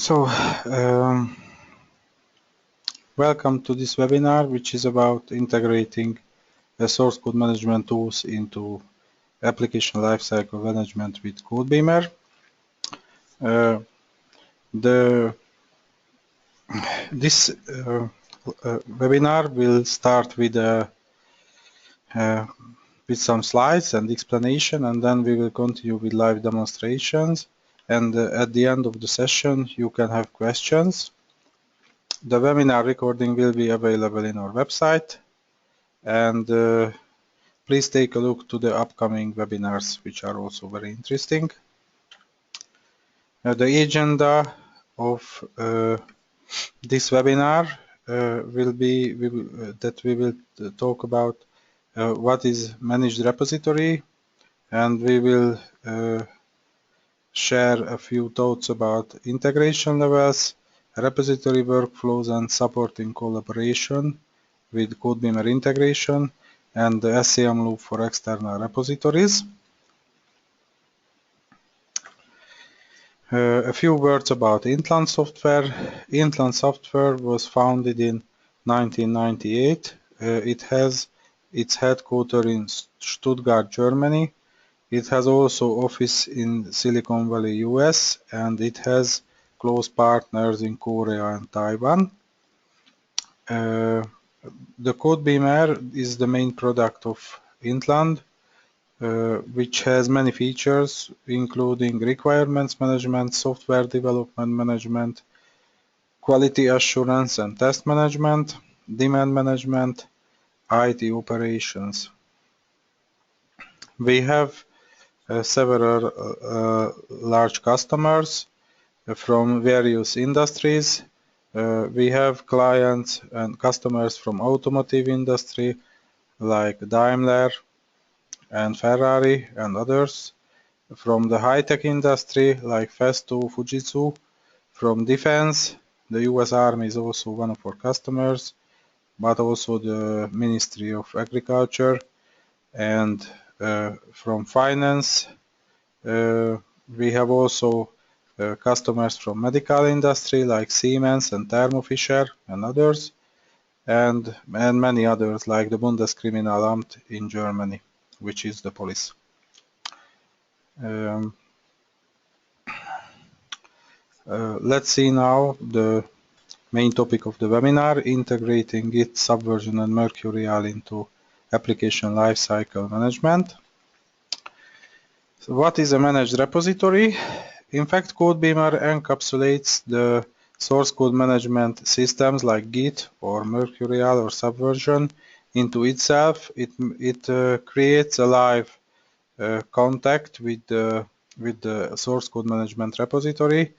So, welcome to this webinar, which is about integrating source code management tools into application lifecycle management with codeBeamer. This webinar will start with some slides and explanation, and then we will continue with live demonstrations. And at the end of the session, you can have questions. The webinar recording will be available in our website, and please take a look to the upcoming webinars, which are also very interesting. The agenda of this webinar will be that we will talk about what is managed repository, and we will share a few thoughts about integration levels, repository workflows, and supporting collaboration with codeBeamer integration, and the SCM loop for external repositories. A few words about Intland software. Intland software was founded in 1998. It has its headquarters in Stuttgart, Germany. It has also office in Silicon Valley, US, and it has close partners in Korea and Taiwan. The codeBeamer is the main product of Intland, which has many features, including requirements management, software development management, quality assurance and test management, demand management, IT operations. We have several large customers from various industries. We have clients and customers from automotive industry like Daimler and Ferrari and others, from the high-tech industry like Festo, Fujitsu, from defense. The US Army is also one of our customers, but also the Ministry of Agriculture, and from finance. We have also customers from medical industry like Siemens and Thermo Fisher and others, and many others like the Bundeskriminalamt in Germany, which is the police. Let's see now the main topic of the webinar, integrating Git, Subversion, and Mercurial into application lifecycle management. So what is a managed repository? In fact, codeBeamer encapsulates the source code management systems like Git or Mercurial or Subversion into itself. It creates a live contact with the source code management repository,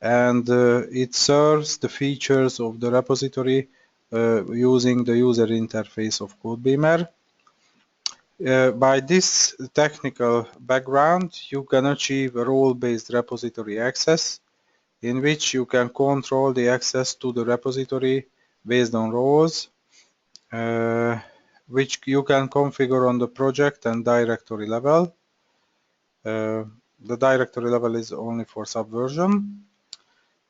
and it serves the features of the repository using the user interface of codeBeamer. By this technical background, you can achieve a role-based repository access, in which you can control the access to the repository based on roles, which you can configure on the project and directory level. The directory level is only for Subversion.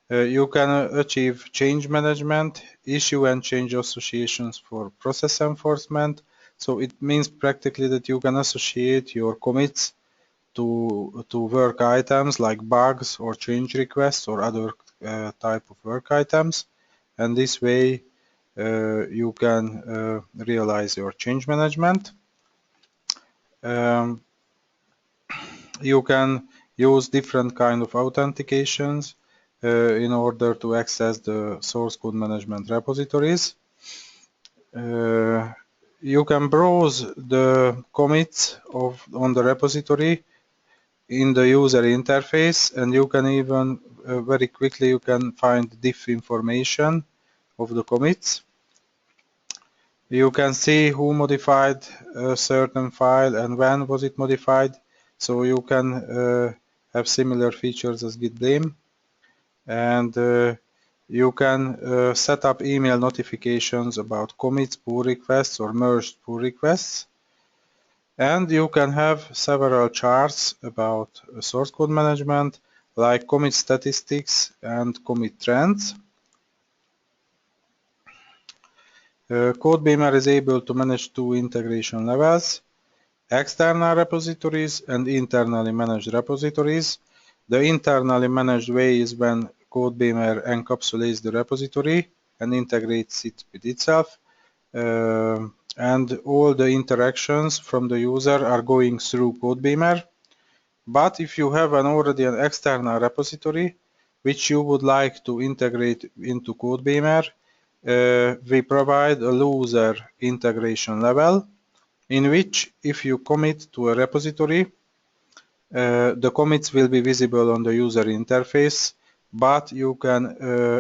You can achieve change management, issue and change associations for process enforcement. So it means practically that you can associate your commits to work items like bugs or change requests or other type of work items. And this way you can realize your change management. You can use different kind of authentications in order to access the source code management repositories. You can browse the commits on the repository in the user interface, and you can even very quickly you can find diff information of the commits. You can see who modified a certain file and when was it modified, so you can have similar features as Git blame. And you can set up email notifications about commits, pull requests, or merged pull requests. And you can have several charts about source code management, like commit statistics and commit trends. codeBeamer is able to manage two integration levels: external repositories and internally managed repositories. The internally managed way is when codeBeamer encapsulates the repository and integrates it with itself, and all the interactions from the user are going through codeBeamer. But if you have already an external repository which you would like to integrate into codeBeamer, we provide a looser integration level, in which if you commit to a repository, the commits will be visible on the user interface, but you can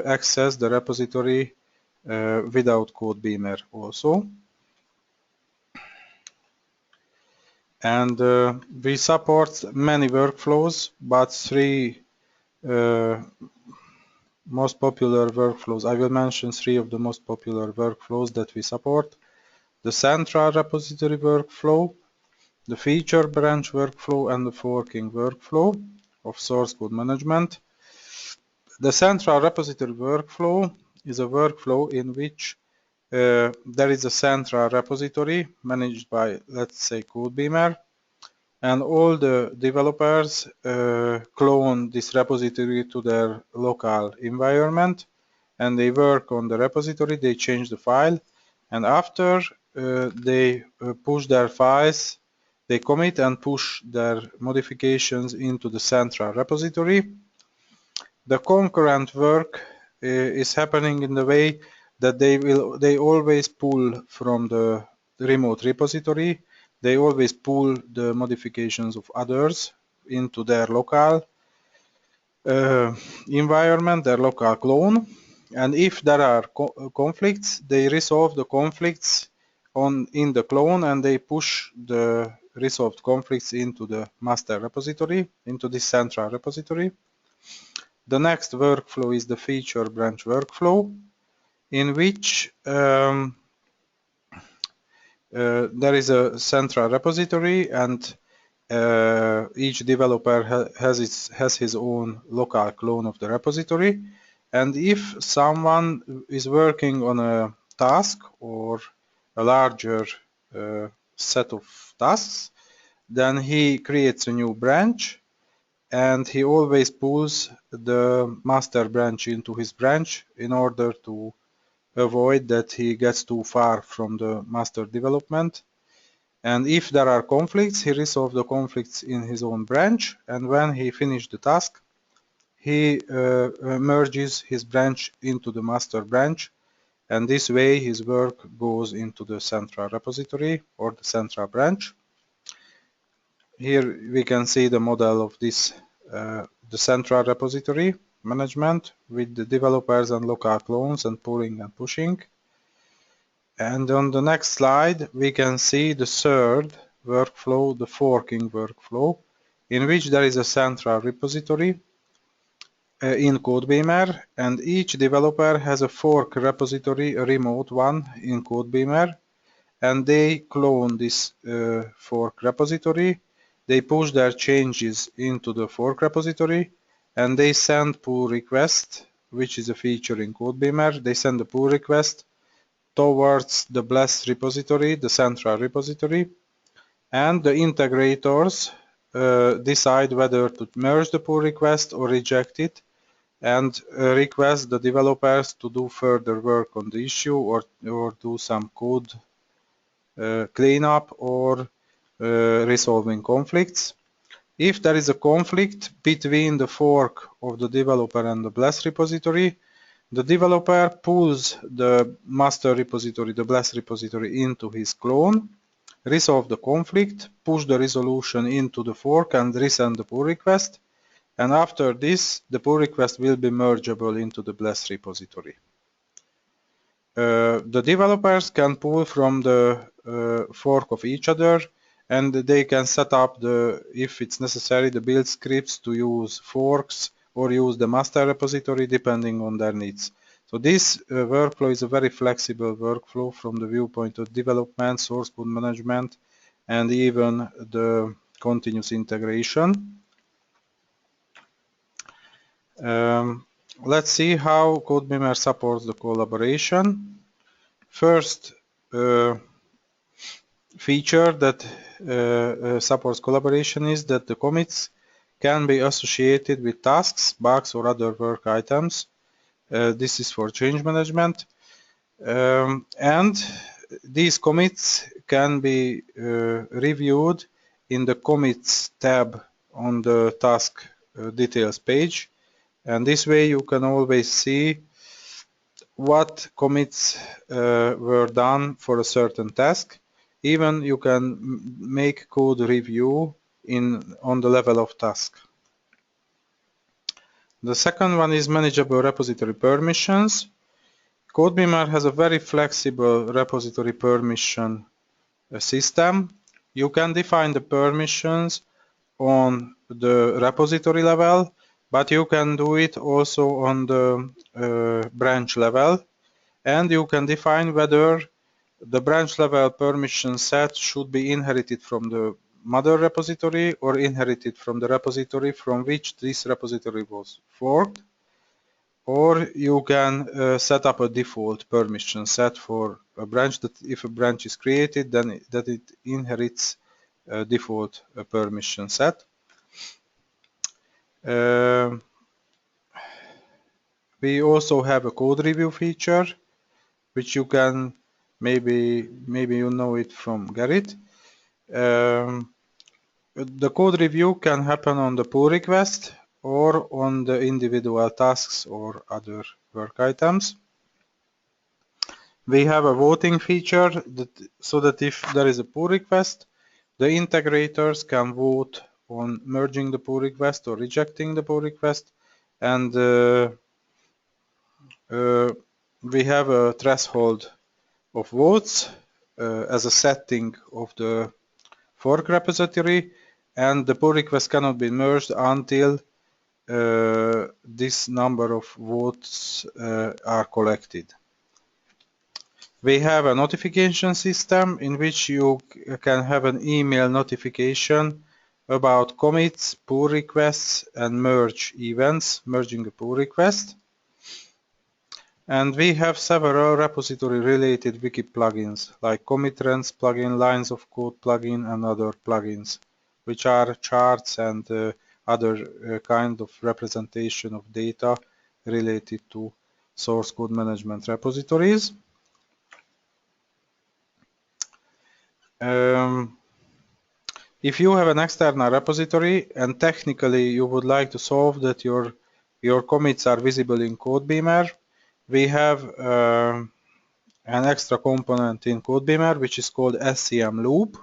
access the repository without codeBeamer also. And we support many workflows, but three most popular workflows. I will mention three of the most popular workflows that we support: the central repository workflow, the feature branch workflow, and the forking workflow of source code management. The central repository workflow is a workflow in which there is a central repository managed by, let's say, codeBeamer, and all the developers clone this repository to their local environment, and they work on the repository, they change the file, and after they push their files, they commit and push their modifications into the central repository. The concurrent work is happening in the way that they always pull from the remote repository. They always pull the modifications of others into their local environment, their local clone. And if there are conflicts, they resolve the conflicts in the clone, and they push the resolved conflicts into the master repository, into this central repository. The next workflow is the feature branch workflow, in which there is a central repository, and each developer has his own local clone of the repository. And if someone is working on a task or a larger set of tasks, then he creates a new branch, and he always pulls the master branch into his branch in order to avoid that he gets too far from the master development. And if there are conflicts, he resolves the conflicts in his own branch, and when he finishes the task, he merges his branch into the master branch, and this way his work goes into the central repository or the central branch. Here we can see the model of this, the central repository management with the developers and local clones and pulling and pushing. And on the next slide, we can see the third workflow, the forking workflow, in which there is a central repository in codeBeamer, and each developer has a fork repository, a remote one in codeBeamer, and they clone this fork repository. They push their changes into the fork repository, and they send pull request, which is a feature in codeBeamer. They send a pull request towards the blessed repository, the central repository, and the integrators decide whether to merge the pull request or reject it, and request the developers to do further work on the issue or do some code cleanup or resolving conflicts. If there is a conflict between the fork of the developer and the blessed repository, the developer pulls the master repository, the blessed repository, into his clone, resolve the conflict, push the resolution into the fork, and resend the pull request. And after this, the pull request will be mergeable into the blessed repository. The developers can pull from the fork of each other, and they can set up if it's necessary, the build scripts to use forks or use the master repository depending on their needs. So this workflow is a very flexible workflow from the viewpoint of development, source code management, and even the continuous integration. Let's see how codeBeamer supports the collaboration. First feature that supports collaboration is that the commits can be associated with tasks, bugs, or other work items. This is for change management. And these commits can be reviewed in the commits tab on the task details page, and this way you can always see what commits were done for a certain task. Even you can make code review on the level of task. The second one is manageable repository permissions. codeBeamer has a very flexible repository permission system. You can define the permissions on the repository level, but you can do it also on the branch level, and you can define whether the branch level permission set should be inherited from the mother repository or inherited from the repository from which this repository was forked. Or you can set up a default permission set for a branch that if a branch is created, then it inherits a default permission set. We also have a code review feature, which you can maybe you know it from Gerrit. The code review can happen on the pull request or on the individual tasks or other work items. We have a voting feature so that if there is a pull request, the integrators can vote on merging the pull request or rejecting the pull request, and we have a threshold of votes as a setting of the fork repository, and the pull request cannot be merged until this number of votes are collected. We have a notification system in which you can have an email notification about commits, pull requests, and merge events, merging a pull request. And we have several repository-related wiki plugins like commit trends plugin, lines of code plugin, and other plugins, which are charts and other kind of representation of data related to source code management repositories. If you have an external repository and technically you would like to solve that your commits are visible in codeBeamer, we have an extra component in codeBeamer which is called SCM loop,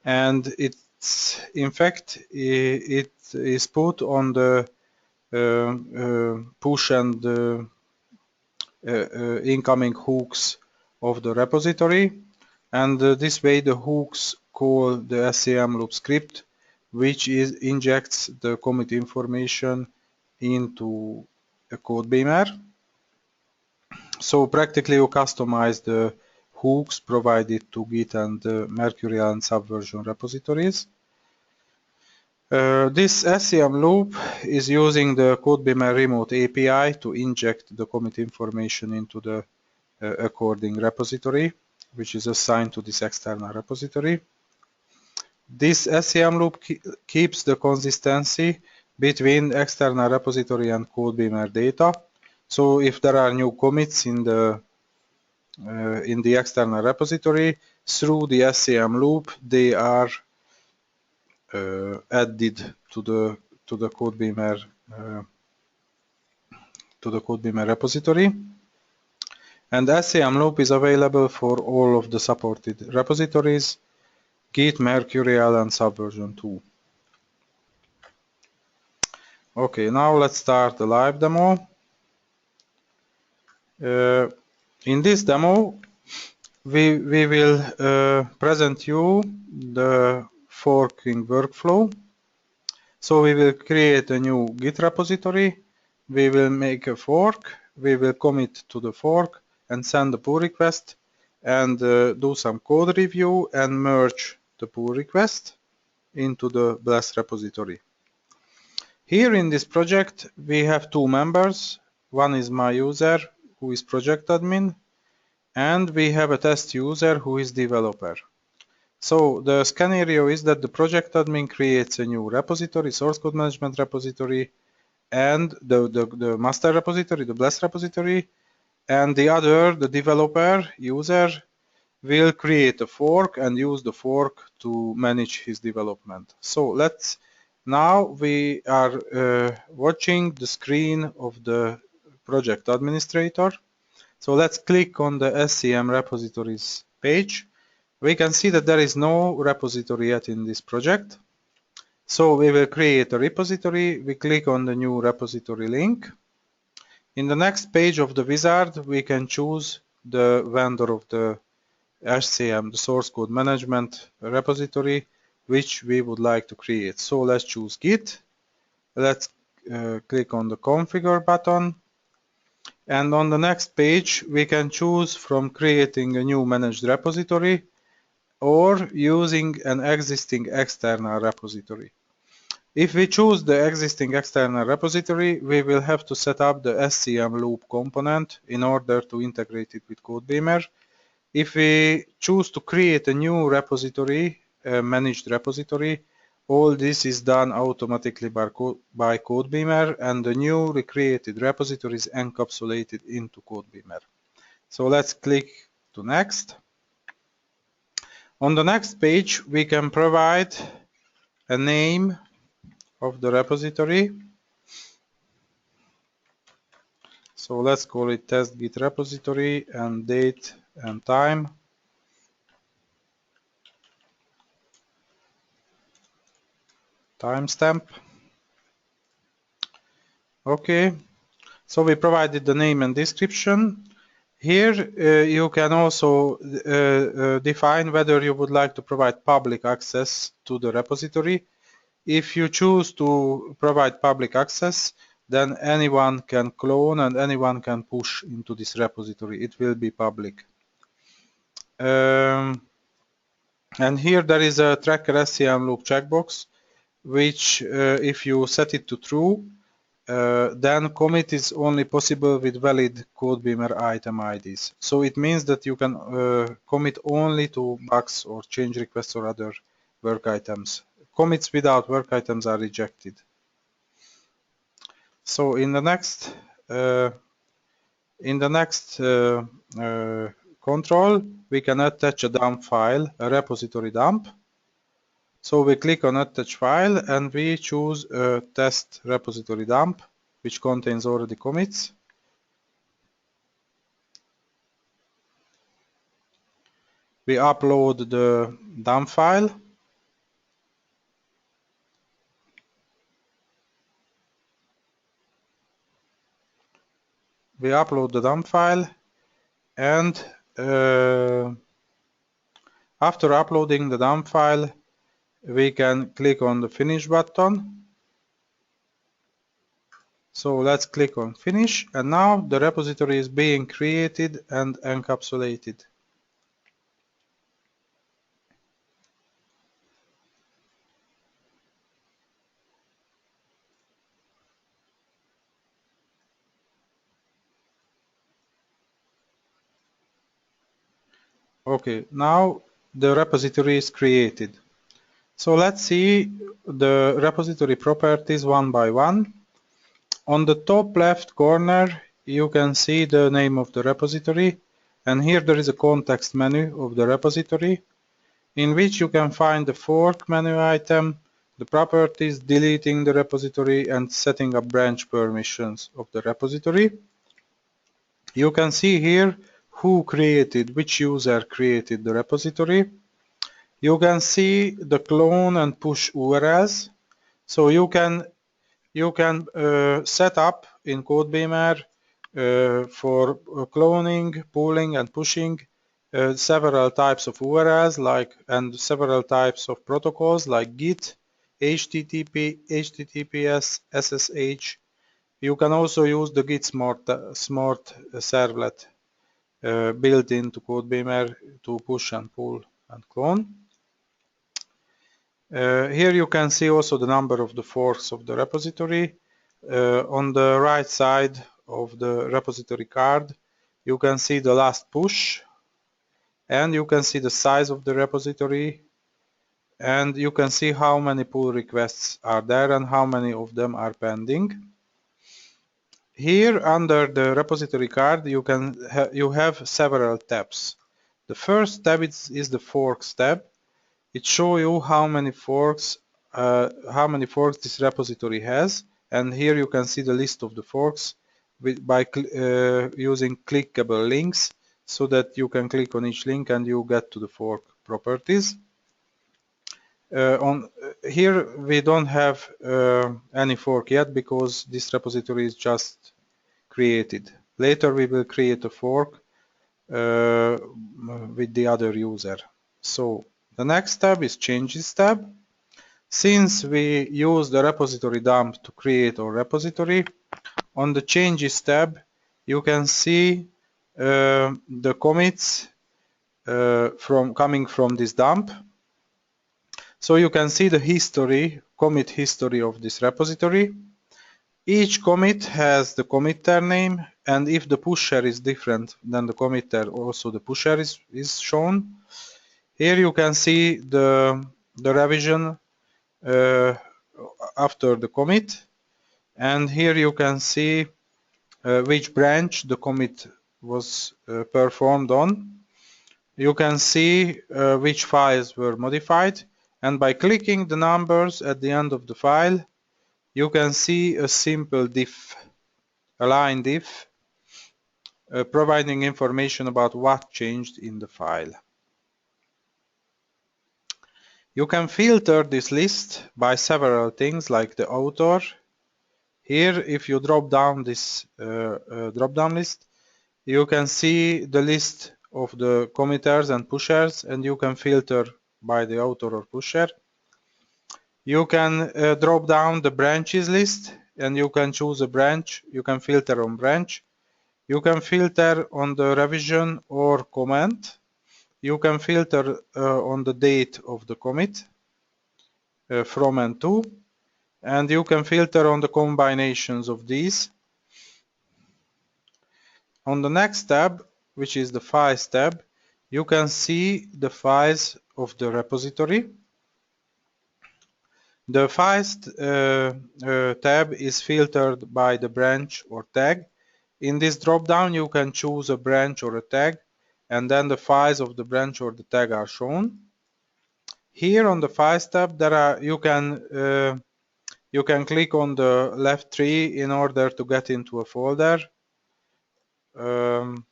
and it's in fact it is put on the push and incoming hooks of the repository, and this way the hooks call the SCM loop script, which injects the commit information into a codeBeamer. So practically you customize the hooks provided to Git and Mercurial and Subversion repositories. This SCM loop is using the codeBeamer remote API to inject the commit information into the according repository, which is assigned to this external repository. This SCM loop keeps the consistency between external repository and codeBeamer data. So if there are new commits in the external repository, through the SCM loop, they are added to the codeBeamer repository. And SCM loop is available for all of the supported repositories, Git, Mercurial, and Subversion 2. Okay, now let's start the live demo. In this demo, we will present you the forking workflow. So we will create a new Git repository, we will make a fork, we will commit to the fork and send the pull request, and do some code review and merge the pull request into the blast repository. Here in this project we have two members. One is my user, who is project admin, and we have a test user who is developer. So the scenario is that the project admin creates a new repository, source code management repository, and the master repository, the blast repository, and the other, the developer user, will create a fork and use the fork to manage his development. So now we are watching the screen of the project administrator. So let's click on the SCM repositories page. We can see that there is no repository yet in this project. So we will create a repository. We click on the new repository link. In the next page of the wizard, we can choose the vendor of the SCM, the source code management repository, which we would like to create. So let's choose Git. Let's click on the configure button. And on the next page, we can choose from creating a new managed repository or using an existing external repository. If we choose the existing external repository, we will have to set up the SCM loop component in order to integrate it with codeBeamer. If we choose to create a new repository, a managed repository, all this is done automatically by codeBeamer, and the newly created repository is encapsulated into codeBeamer. So let's click to next. On the next page, we can provide a name of the repository. So let's call it test git repository and date and time. Timestamp. Okay, so we provided the name and description. Here you can also define whether you would like to provide public access to the repository. If you choose to provide public access, then anyone can clone and anyone can push into this repository. It will be public. And here there is a tracker SCM loop checkbox, which if you set it to true, then commit is only possible with valid codeBeamer item IDs. So it means that you can commit only to bugs or change requests or other work items. Commits without work items are rejected. So in the next control, we can attach a dump file, a repository dump. So we click on attach file and we choose a test repository dump, which contains already commits. We upload the dump file. We upload the dump file, and after uploading the dump file, we can click on the finish button. So let's click on finish, and now the repository is being created and encapsulated. Okay, now the repository is created. So let's see the repository properties one by one. On the top left corner, you can see the name of the repository, and here there is a context menu of the repository, in which you can find the fork menu item, the properties, deleting the repository, and setting up branch permissions of the repository. You can see here who created, which user created the repository. You can see the clone and push URLs. So you can set up in codeBeamer for cloning, pulling, and pushing several types of URLs and several types of protocols like Git, HTTP, HTTPS, SSH. You can also use the Git Smart servlet built into codeBeamer to push and pull and clone. Here you can see also the number of the forks of the repository. On the right side of the repository card, you can see the last push, and you can see the size of the repository, and you can see how many pull requests are there and how many of them are pending. Here under the repository card you have several tabs. The first tab is the forks tab. It shows you how many forks this repository has, and here you can see the list of the forks by using clickable links, so that you can click on each link and you get to the fork properties. Here we don't have any fork yet because this repository is just created. Later we will create a fork with the other user. So the next tab is Changes tab. Since we use the repository dump to create our repository, on the Changes tab you can see the commits coming from this dump. So you can see the commit history of this repository. Each commit has the committer name, and if the pusher is different than the committer, also the pusher is shown. Here you can see the revision after the commit, and here you can see which branch the commit was performed on. You can see which files were modified, and by clicking the numbers at the end of the file, you can see a simple diff, a line diff, providing information about what changed in the file. You can filter this list by several things like the author. Here, if you drop down this drop-down list, you can see the list of the committers and pushers, and you can filter by the author or pusher. You can drop down the branches list, and you can choose a branch. You can filter on branch. You can filter on the revision or comment. You can filter on the date of the commit from and to, and you can filter on the combinations of these. On the next tab, which is the Files tab, you can see the files of the repository. The Files tab is filtered by the branch or tag. In this drop-down, you can choose a branch or a tag, and then the files of the branch or the tag are shown. Here on the Files tab, you can click on the left tree in order to get into a folder, and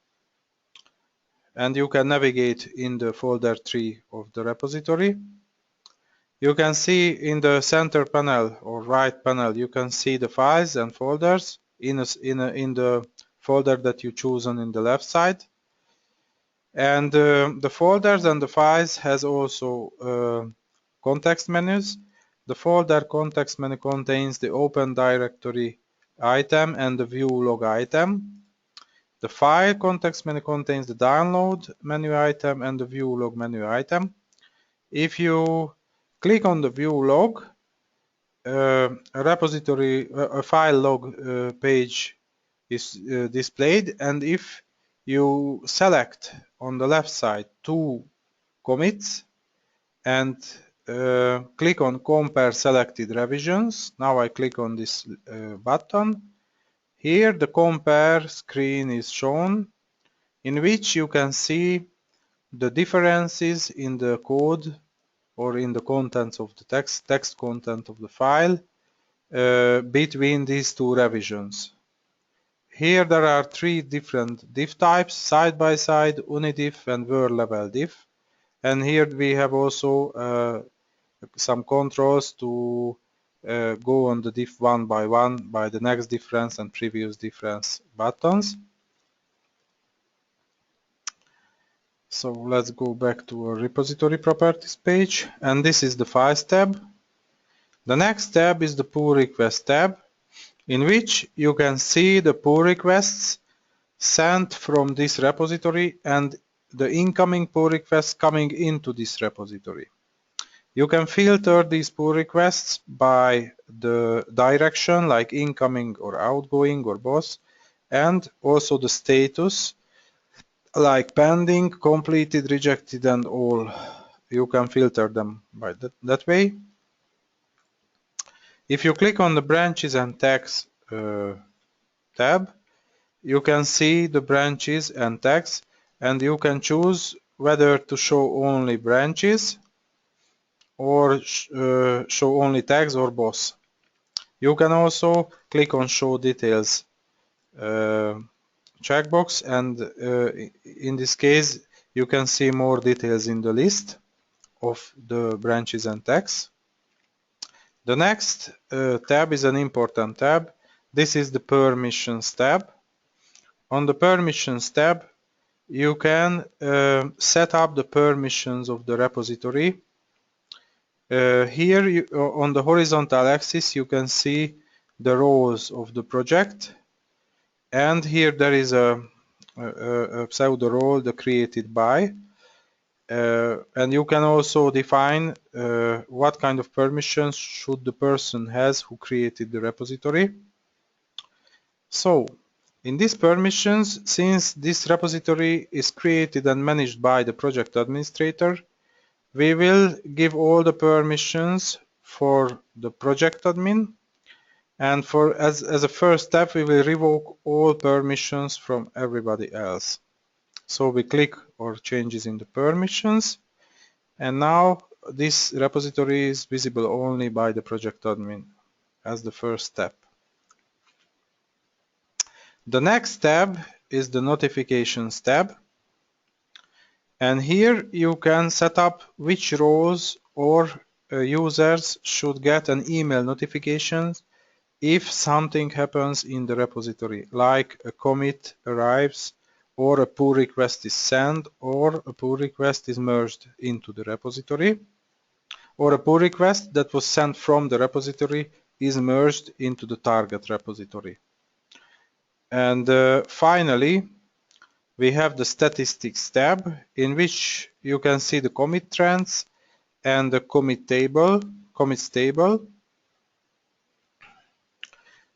you can navigate in the folder tree of the repository. You can see in the center panel or right panel, you can see the files and folders in the folder that you chosen in the left side. And the folders and the files has also context menus. The folder context menu contains the open directory item and the view log item. The file context menu contains the download menu item and the view log menu item. If you click on the view log, a file log page is displayed, and if you select on the left side two commits and click on compare selected revisions, now I click on this button. Here the compare screen is shown, in which you can see the differences in the code or in the contents of the text content of the file between these two revisions. Here there are three different diff types: side by side, unidiff, and word level diff. And here we have also some controls to go on the diff one by the next difference and previous difference buttons. So let's go back to our repository properties page, and this is the Files tab. The next tab is the Pull Request tab, in which you can see the pull requests sent from this repository and the incoming pull requests coming into this repository. You can filter these pull requests by the direction, like incoming or outgoing or both, and also the status, like pending, completed, rejected, and all. You can filter them by that way. If you click on the branches and tags tab, you can see the branches and tags, and you can choose whether to show only branches or show only tags or both. You can also click on show details checkbox, and in this case you can see more details in the list of the branches and tags. The next tab is an important tab. This is the permissions tab. On the permissions tab, you can set up the permissions of the repository. Here on the horizontal axis you can see the roles of the project, and here there is a pseudo role, the created by, and you can also define what kind of permissions should the person has who created the repository. So in these permissions, since this repository is created and managed by the project administrator, we will give all the permissions for the project admin, and for as a first step we will revoke all permissions from everybody else. So we click or changes in the permissions, and now this repository is visible only by the project admin as the first step. The next tab is the notifications tab, and here you can set up which roles or users should get an email notification if something happens in the repository, like a commit arrives, or a pull request is sent, or a pull request is merged into the repository, or a pull request that was sent from the repository is merged into the target repository. And finally, we have the statistics tab, in which you can see the commit trends and the commits table.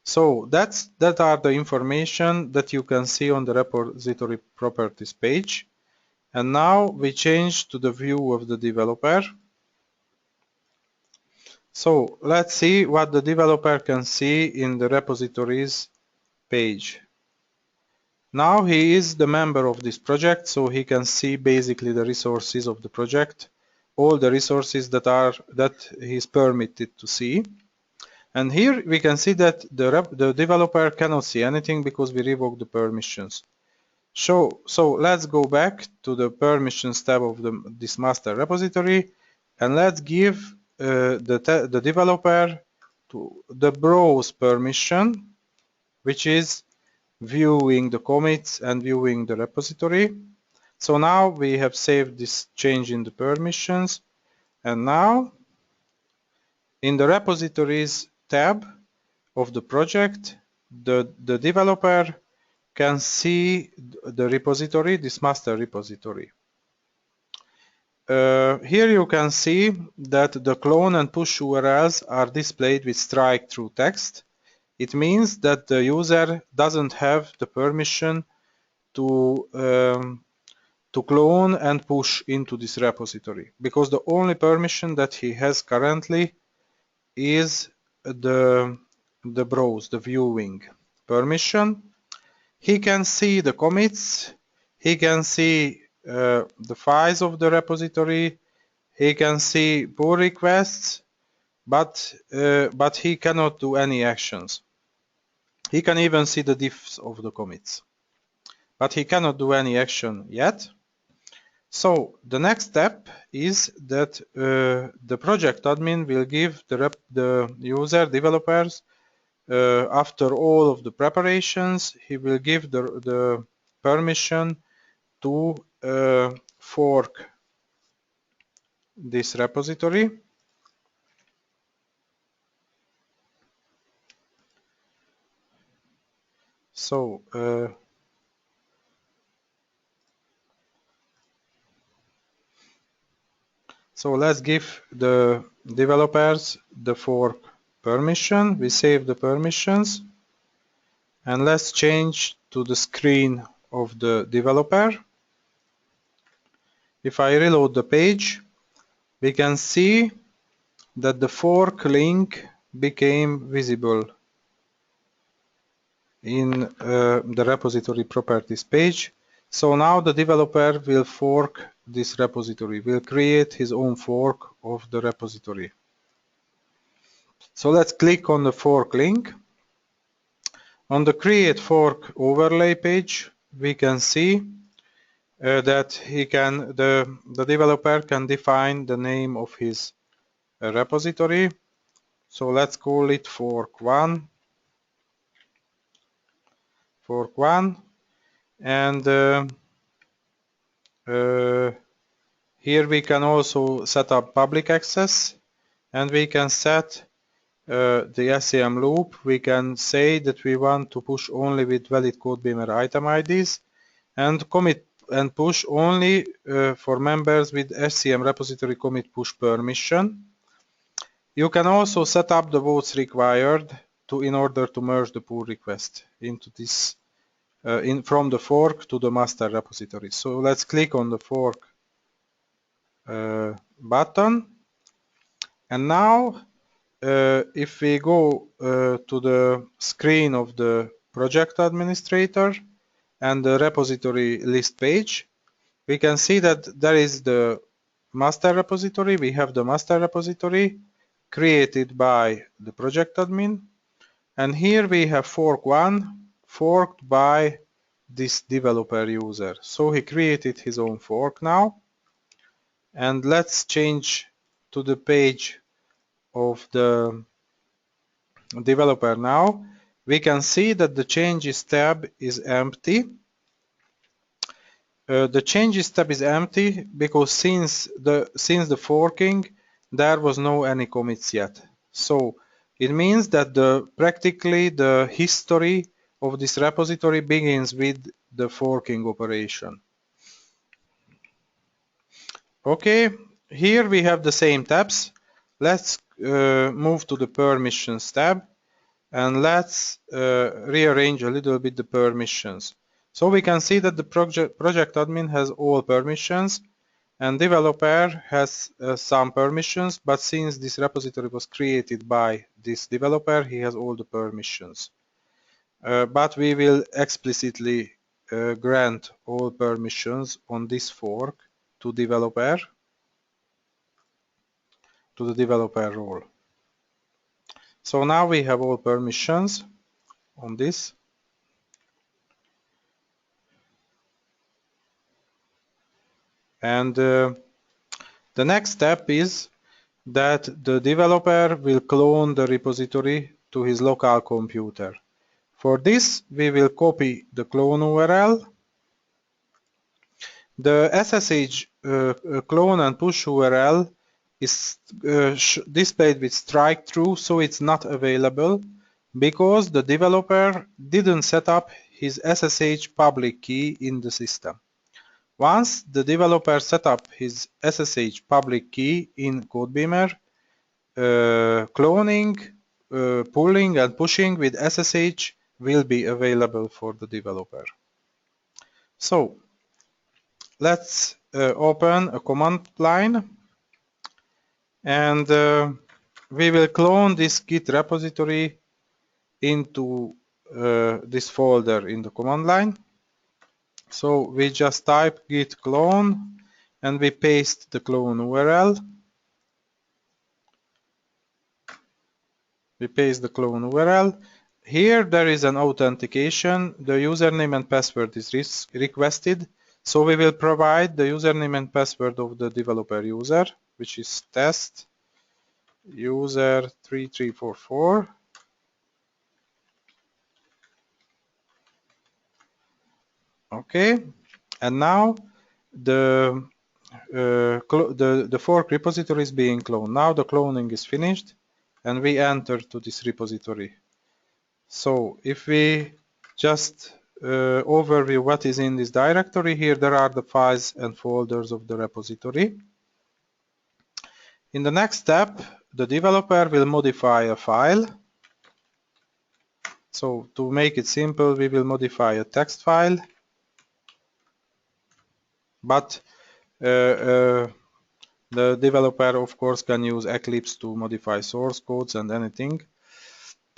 So that are the information that you can see on the repository properties page. And now we change to the view of the developer. So let's see what the developer can see in the repositories page. Now he is the member of this project, so he can see basically the resources of the project, all the resources that he is permitted to see. And here we can see that the developer cannot see anything because we revoked the permissions. So let's go back to the permissions tab of this master repository, and let's give the developer to the browse permission, which is viewing the commits and viewing the repository. So now we have saved this change in the permissions, and now in the repositories tab of the project, the developer can see the repository, this master repository. Here you can see that the clone and push URLs are displayed with strike through text. It means that the user doesn't have the permission to clone and push into this repository, because the only permission that he has currently is the browse, the viewing permission. He can see the commits, he can see the files of the repository, he can see pull requests, but he cannot do any actions. He can even see the diffs of the commits, but he cannot do any action yet. So the next step is that the project admin will give the user developers, after all of the preparations, he will give the permission to fork this repository. So So let's give the developers the fork permission. We save the permissions and let's change to the screen of the developer. If I reload the page, we can see that the fork link became visible in the repository properties page. So now the developer will fork this repository, will create his own fork of the repository. So let's click on the fork link. On the create fork overlay page, we can see that the developer can define the name of his repository. So let's call it fork1, and here we can also set up public access, and we can set the SCM loop. We can say that we want to push only with valid codeBeamer item IDs and commit and push only for members with SCM repository commit push permission. You can also set up the votes required in order to merge the pull request into this from the fork to the master repository. So let's click on the fork button, and now if we go to the screen of the project administrator and the repository list page, we can see that there is the master repository. We have the master repository created by the project admin, and here we have fork1 forked by this developer user. So he created his own fork now, and let's change to the page of the developer now. We can see that the changes tab is empty. The changes tab is empty because since the forking there was no any commits yet. So it means that practically the history of this repository begins with the forking operation. Okay, here we have the same tabs. Let's move to the permissions tab, and let's rearrange a little bit the permissions. So we can see that the project admin has all permissions and developer has some permissions, but since this repository was created by this developer, he has all the permissions. But we will explicitly grant all permissions on this fork to the developer role. So now we have all permissions on this. And the next step is that the developer will clone the repository to his local computer. For this, we will copy the clone URL. The SSH clone and push URL is displayed with strike through, so it's not available because the developer didn't set up his SSH public key in the system. Once the developer set up his SSH public key in codeBeamer, cloning, pulling and pushing with SSH will be available for the developer. So let's open a command line, and we will clone this Git repository into this folder in the command line. So we just type git clone and we paste the clone URL. We paste the clone URL. Here there is an authentication. The username and password is requested. So we will provide the username and password of the developer user, which is test user 3344. Okay, and now the fork repository is being cloned. Now the cloning is finished and we enter to this repository. So if we just overview what is in this directory, here there are the files and folders of the repository. In the next step, the developer will modify a file. So to make it simple, we will modify a text file, but the developer of course can use Eclipse to modify source codes and anything,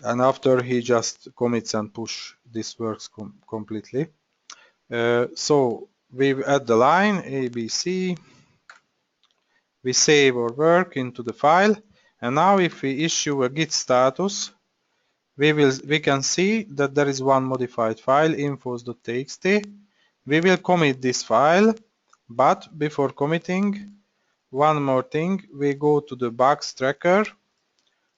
and after he just commits and push, this works completely. So we add the line ABC, we save our work into the file, and now if we issue a git status, we can see that there is one modified file, infos.txt. We will commit this file, but before committing, one more thing, we go to the bugs tracker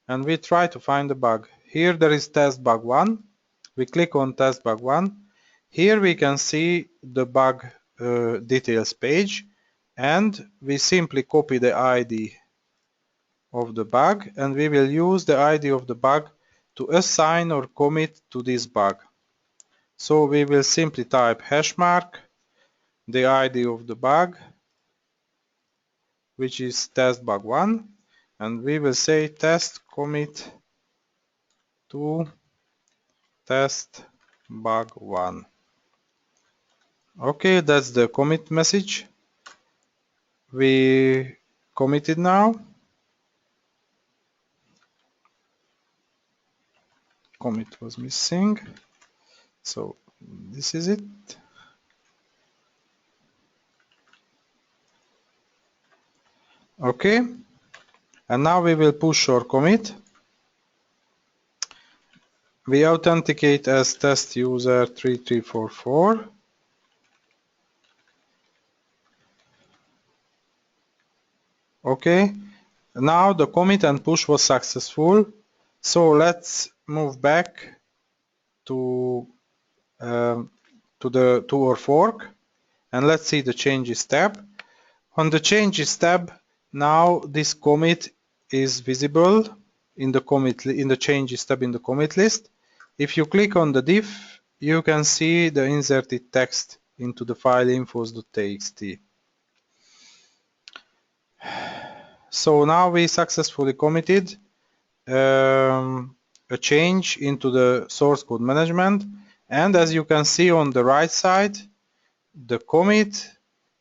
and we try to find the bug. Here there is test bug 1. We click on test bug 1. Here we can see the bug details page, and we simply copy the ID of the bug, and we will use the ID of the bug to assign or commit to this bug. So we will simply type hashmark the ID of the bug, which is test bug 1, and we will say test commit to test bug 1. Okay, that's the commit message. We committed now. Commit was missing, so this is it. Okay, and now we will push our commit. We authenticate as test user 3344. Okay, now the commit and push was successful. So let's move back to our fork, and let's see the changes tab. On the changes tab, now this commit is visible in the changes tab in the commit list. If you click on the diff, you can see the inserted text into the file infos.txt. So now we successfully committed a change into the source code management, and as you can see on the right side, the commit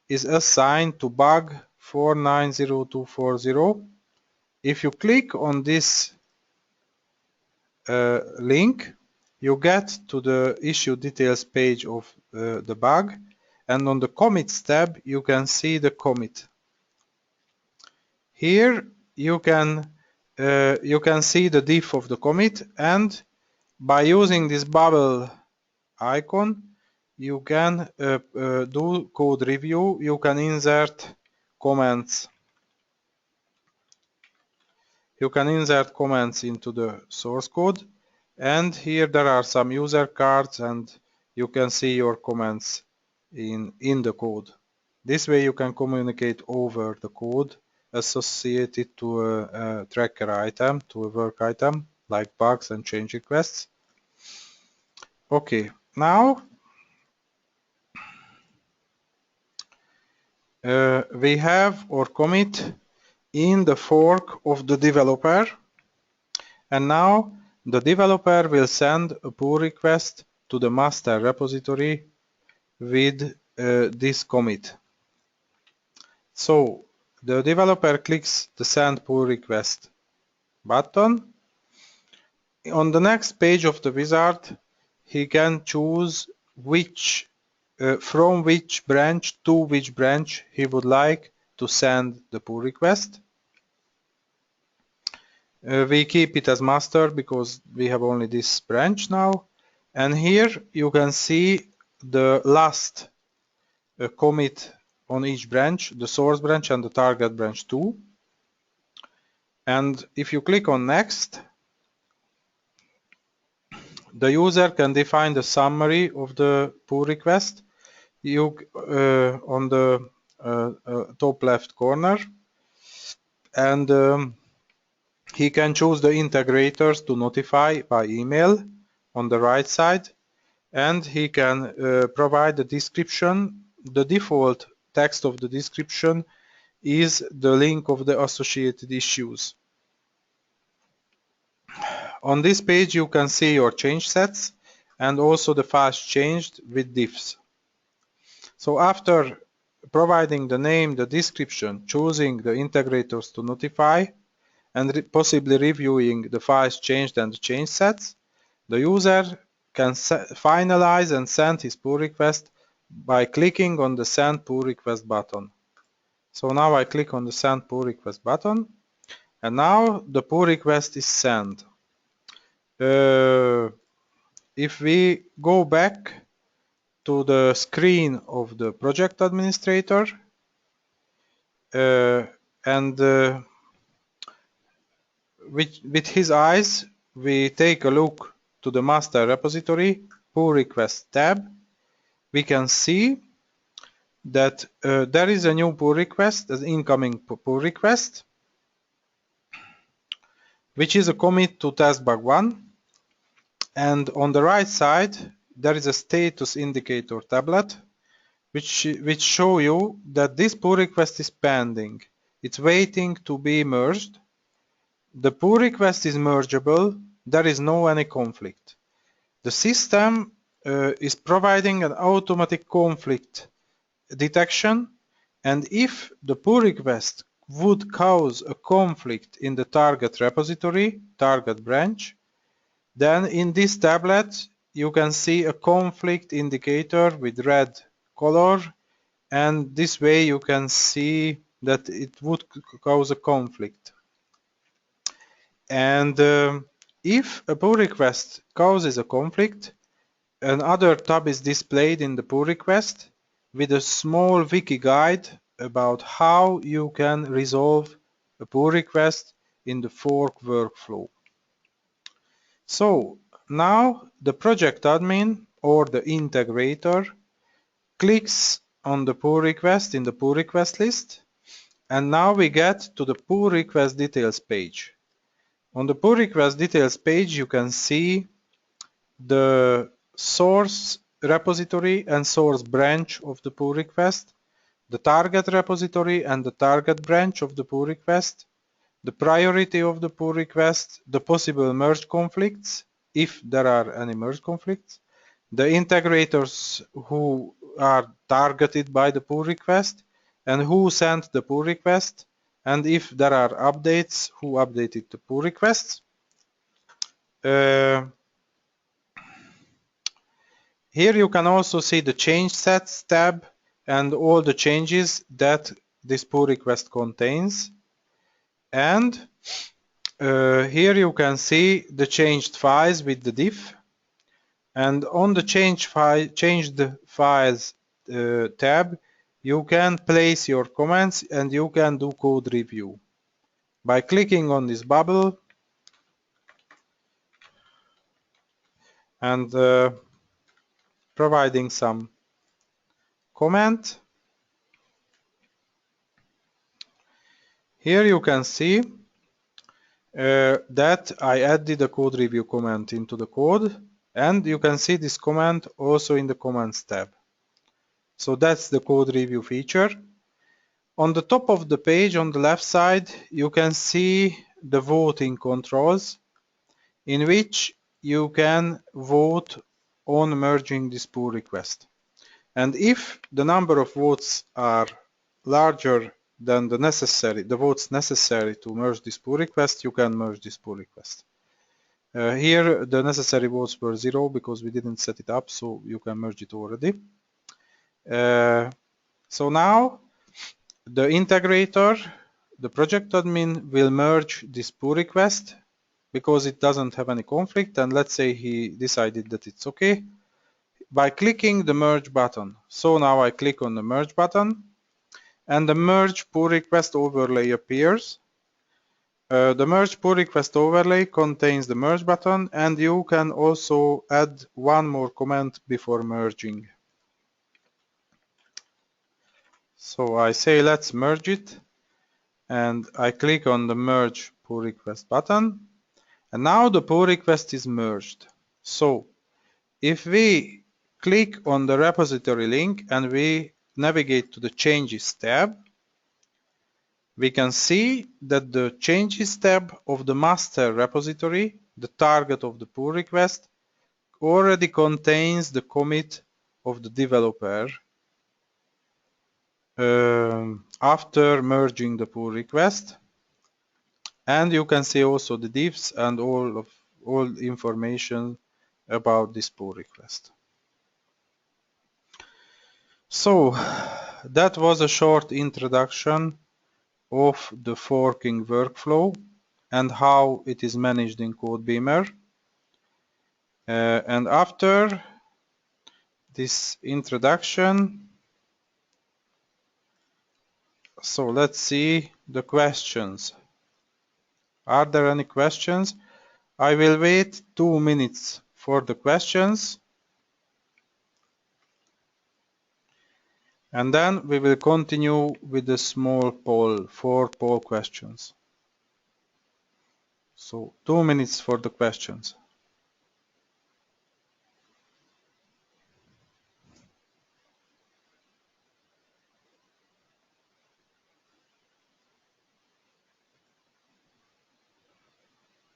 is assigned to bug 490240. If you click on this link, you get to the issue details page of the bug, and on the commits tab you can see the commit. Here you can see the diff of the commit, and by using this bubble icon you can do code review. You can insert comments. You can insert comments into the source code, and here there are some user cards, and you can see your comments in the code. This way you can communicate over the code associated to a tracker item, to a work item like bugs and change requests. Okay, now we have our commit in the fork of the developer, and now the developer will send a pull request to the master repository with this commit. So the developer clicks the send pull request button. On the next page of the wizard, he can choose which from which branch to which branch he would like to send the pull request. We keep it as master because we have only this branch now, and here you can see the last commit on each branch, the source branch and the target branch too. And if you click on next, the user can define the summary of the pull request. You on the top left corner, and he can choose the integrators to notify by email on the right side, and he can provide the description. The default text of the description is the link of the associated issues. On this page you can see your change sets and also the files changed with diffs. So after providing the name, the description, choosing the integrators to notify, and possibly reviewing the files changed and the change sets, the user can finalize and send his pull request by clicking on the Send Pull Request button. So now I click on the Send Pull Request button, and now the pull request is sent. If we go back to the screen of the project administrator, and with his eyes we take a look to the master repository pull request tab, we can see that there is a new pull request, an incoming pull request, which is a commit to test bug 1, and on the right side there is a status indicator tablet which show you that this pull request is pending. It's waiting to be merged. The pull request is mergeable. There is no any conflict. The system is providing an automatic conflict detection, and if the pull request would cause a conflict in the target repository, target branch, then in this tablet you can see a conflict indicator with red color, and this way you can see that it would cause a conflict. And if a pull request causes a conflict, another tab is displayed in the pull request with a small wiki guide about how you can resolve a pull request in the fork workflow. So now the project admin or the integrator clicks on the pull request in the pull request list, and now we get to the pull request details page. On the pull request details page you can see the source repository and source branch of the pull request, the target repository and the target branch of the pull request, the priority of the pull request, the possible merge conflicts, if there are any merge conflicts, the integrators who are targeted by the pull request, and who sent the pull request, and if there are updates, who updated the pull requests. Here you can also see the change sets tab and all the changes that this pull request contains. And here you can see the changed files with the diff. And on the changed files tab, you can place your comments and you can do code review. By clicking on this bubble and providing some comment, here you can see that I added a code review comment into the code, and you can see this comment also in the comments tab. So that's the code review feature. On the top of the page on the left side you can see the voting controls, in which you can vote on merging this pull request. And if the number of votes are larger than the votes necessary to merge this pull request, you can merge this pull request. Here the necessary votes were 0 because we didn't set it up, so you can merge it already. So now the integrator, the project admin, will merge this pull request because it doesn't have any conflict, and let's say he decided that it's okay, by clicking the merge button. So now I click on the merge button and the merge pull request overlay appears. The merge pull request overlay contains the merge button, and you can also add one more comment before merging. So I say let's merge it, and I click on the merge pull request button, and now the pull request is merged. So if we click on the repository link and we navigate to the changes tab, we can see that the Changes tab of the master repository, the target of the pull request, already contains the commit of the developer after merging the pull request. And you can see also the diffs and all information about this pull request. So that was a short introduction of the forking workflow and how it is managed in codeBeamer. And after this introduction, so let's see the questions. Are there any questions? I will wait 2 minutes for the questions, and then we will continue with the small poll, 4 poll questions. So 2 minutes for the questions.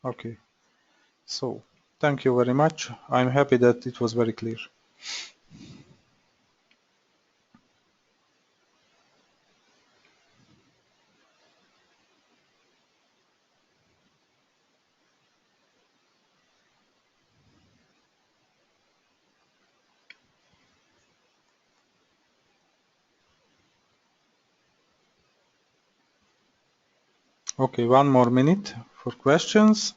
Okay, so thank you very much. I'm happy that it was very clear. Okay, 1 more minute for questions.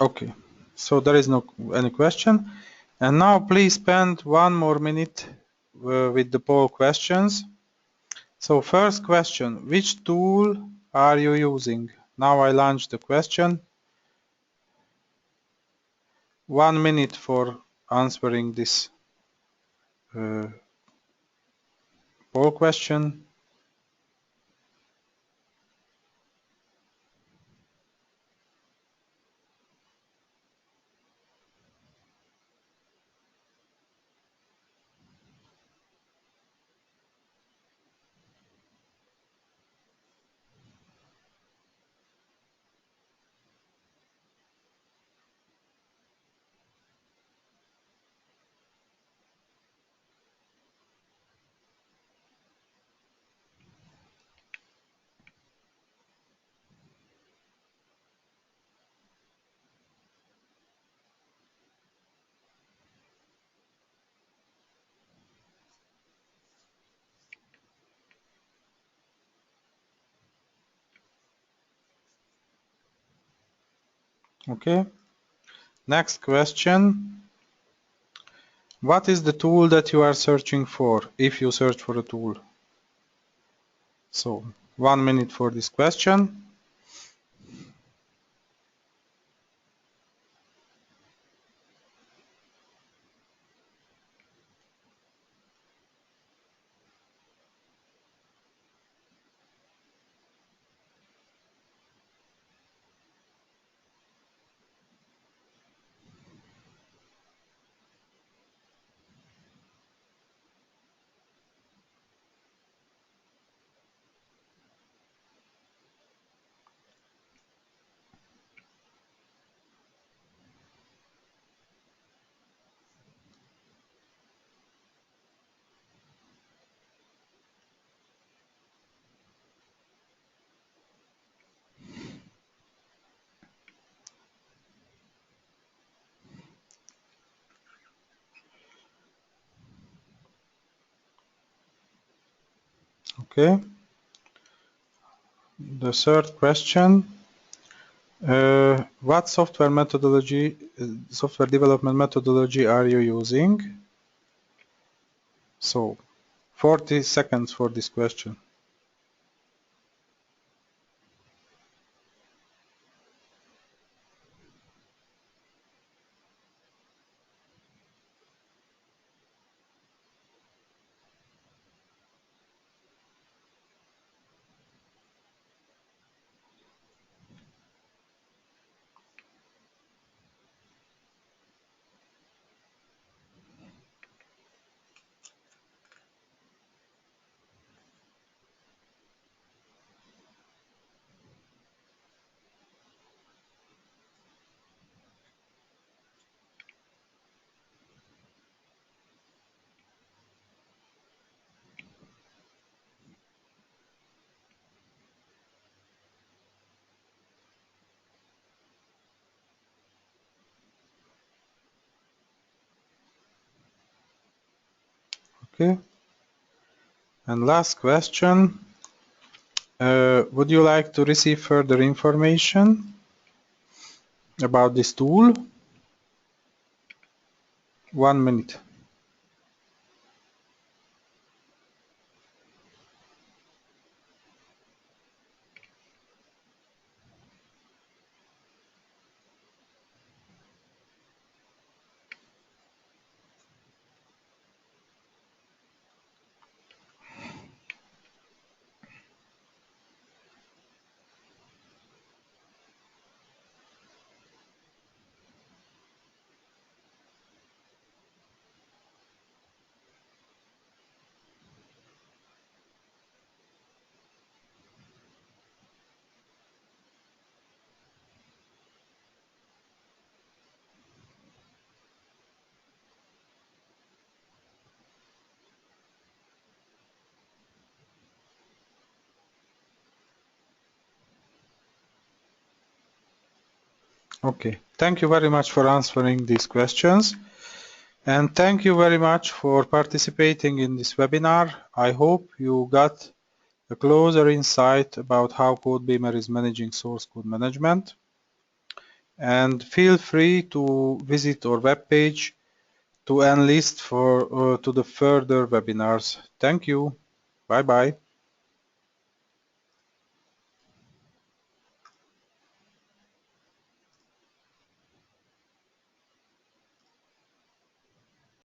Okay, so there is no any question. And now please spend 1 more minute with the poll questions. So first question, which tool are you using? Now I launch the question. 1 minute for answering this poll question. Okay. Next question. What is the tool that you are searching for if you search for a tool? So 1 minute for this question. Okay. The third question. What software development methodology are you using? So 40 seconds for this question. Okay. And last question. Would you like to receive further information about this tool? 1 minute. Okay. Thank you very much for answering these questions. And thank you very much for participating in this webinar. I hope you got a closer insight about how codeBeamer is managing source code management. And feel free to visit our webpage to enlist to the further webinars. Thank you. Bye bye.